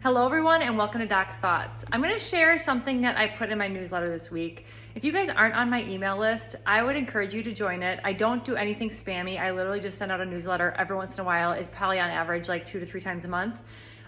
Hello everyone and welcome to Doc's Thoughts. I'm going to share something that I put in my newsletter this week. If you guys aren't on my email list, I would encourage you to join it. I don't do anything spammy. I literally just send out a newsletter every once in a while. It's probably on average like 2 to 3 times a month.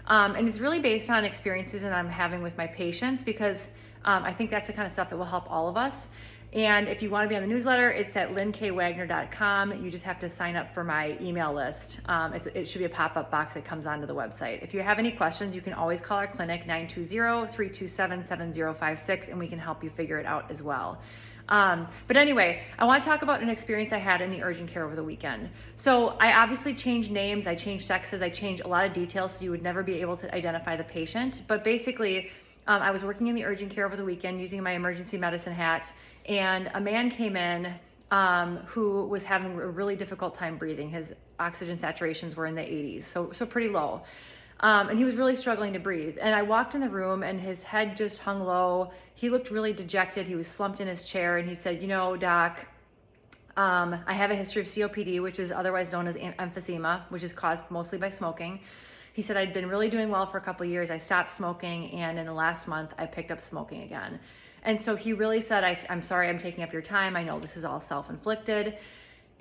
And it's really based on experiences that I'm having with my patients because I think that's the kind of stuff that will help all of us. And if you want to be on the newsletter, it's at lynnkwagner.com. You just have to sign up for my email list. It should be a pop-up box that comes onto the website. If you have any questions, you can always call our clinic, 920-327-7056, and we can help you figure it out as well. But anyway, I want to talk about an experience I had in the urgent care over the weekend. So I obviously changed names, I changed sexes, I changed a lot of details so you would never be able to identify the patient. But basically, I was working in the urgent care over the weekend using my emergency medicine hat, and a man came in who was having a really difficult time breathing. His oxygen saturations were in the 80s, so pretty low. And he was really struggling to breathe. And I walked in the room and his head just hung low. He looked really dejected. He was slumped in his chair and he said, "You know, doc, I have a history of COPD, which is otherwise known as emphysema, which is caused mostly by smoking." He said, "I'd been really doing well for a couple of years. I stopped smoking, and in the last month, I picked up smoking again." And so he really said, I'm sorry I'm taking up your time. I know this is all self-inflicted.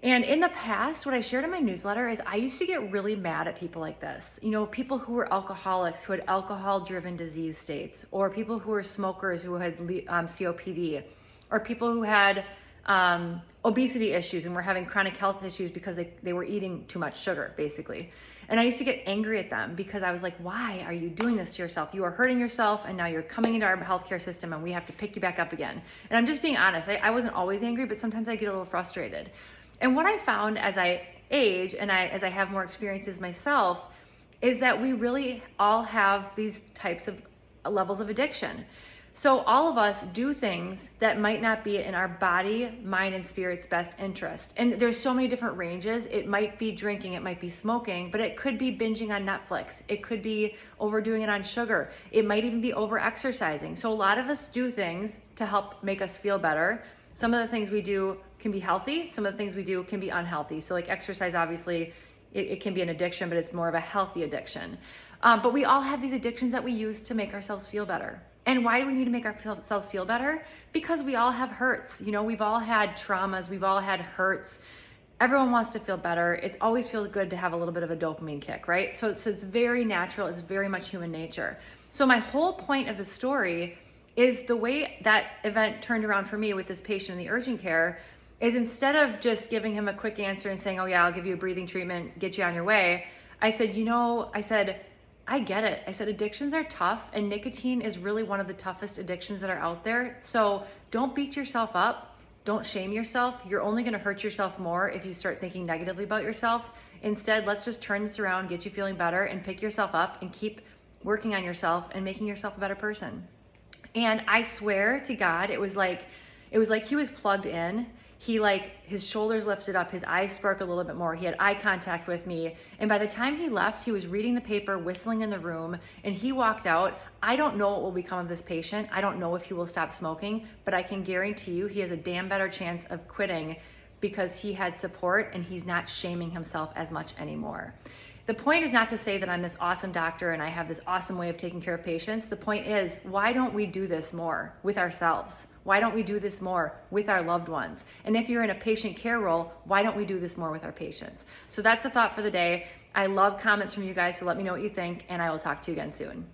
And in the past, what I shared in my newsletter is I used to get really mad at people like this. You know, people who were alcoholics, who had alcohol-driven disease states, or people who were smokers who had COPD, or people who had obesity issues and were having chronic health issues because they were eating too much sugar, basically. And I used to get angry at them because I was like, why are you doing this to yourself? You are hurting yourself, and now you're coming into our healthcare system and we have to pick you back up again. And I'm just being honest. I wasn't always angry, but sometimes I get a little frustrated. And what I found as I age and as I have more experiences myself is that we really all have these types of levels of addiction. So all of us do things that might not be in our body, mind, and spirit's best interest. And there's so many different ranges. It might be drinking, it might be smoking, but it could be binging on Netflix. It could be overdoing it on sugar. It might even be over-exercising. So a lot of us do things to help make us feel better. Some of the things we do can be healthy. Some of the things we do can be unhealthy. So like exercise, obviously, it can be an addiction, but it's more of a healthy addiction. But we all have these addictions that we use to make ourselves feel better. And why do we need to make ourselves feel better? Because we all have hurts. You know, we've all had traumas. We've all had hurts. Everyone wants to feel better. It always feels good to have a little bit of a dopamine kick, right? So it's very natural. It's very much human nature. So my whole point of the story is the way that event turned around for me with this patient in the urgent care is instead of just giving him a quick answer and saying, "Oh yeah, I'll give you a breathing treatment, get you on your way," I said, I get it. I said, addictions are tough, and nicotine is really one of the toughest addictions that are out there. So don't beat yourself up. Don't shame yourself. You're only going to hurt yourself more if you start thinking negatively about yourself. Instead, let's just turn this around, get you feeling better, and pick yourself up and keep working on yourself and making yourself a better person. And I swear to God, it was like he was plugged in. His shoulders lifted up, his eyes sparkled a little bit more. He had eye contact with me. And by the time he left, he was reading the paper, whistling in the room, and he walked out. I don't know what will become of this patient. I don't know if he will stop smoking, but I can guarantee you he has a damn better chance of quitting because he had support and he's not shaming himself as much anymore. The point is not to say that I'm this awesome doctor and I have this awesome way of taking care of patients. The point is, why don't we do this more with ourselves? Why don't we do this more with our loved ones? And if you're in a patient care role, why don't we do this more with our patients? So that's the thought for the day. I love comments from you guys, so let me know what you think, and I will talk to you again soon.